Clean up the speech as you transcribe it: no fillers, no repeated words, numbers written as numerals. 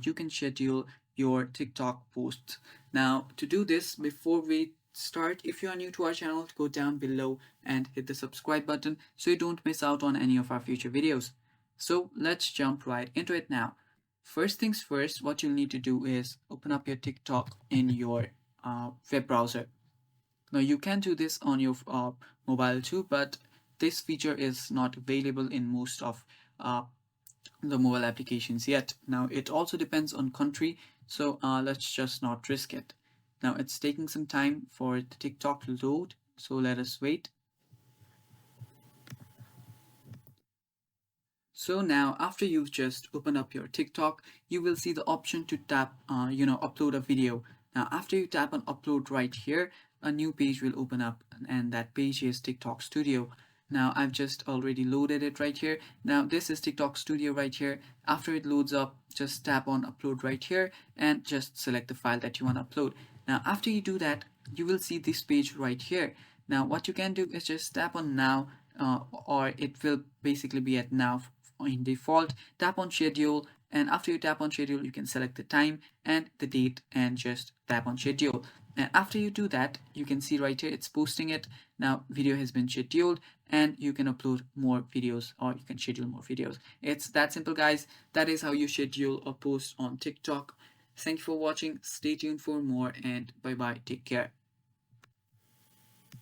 you can schedule your TikTok posts. Now, to do this, before we start, if you are new to our channel, go down below and hit the subscribe button so you don't miss out on any of our future videos. So let's jump right into it now. First things first, what you'll need to do is open up your TikTok in your web browser. Now you can do this on your mobile too, but this feature is not available in most of the mobile applications yet. Now it also depends on country, so let's just not risk it. Now it's taking some time for the TikTok to load, so let us wait. So now after you've just opened up your TikTok, you will see the option to tap, upload a video. Now after you tap on upload right here, a new page will open up, and that page is TikTok Studio. Now I've just already loaded it right here. Now this is TikTok Studio right here. After it loads up, just tap on upload right here and just select the file that you want to upload. Now after you do that, you will see this page right here. Now what you can do is just tap on now, or it will basically be at now in default. Tap on schedule, and after you tap on schedule, you can select the time and the date and just tap on schedule. And after you do that, you can see right here it's posting it. Now video has been scheduled and you can upload more videos, or you can schedule more videos. It's that simple, guys. That is how you schedule a post on TikTok. Thank you for watching. Stay tuned for more, and bye bye. Take care.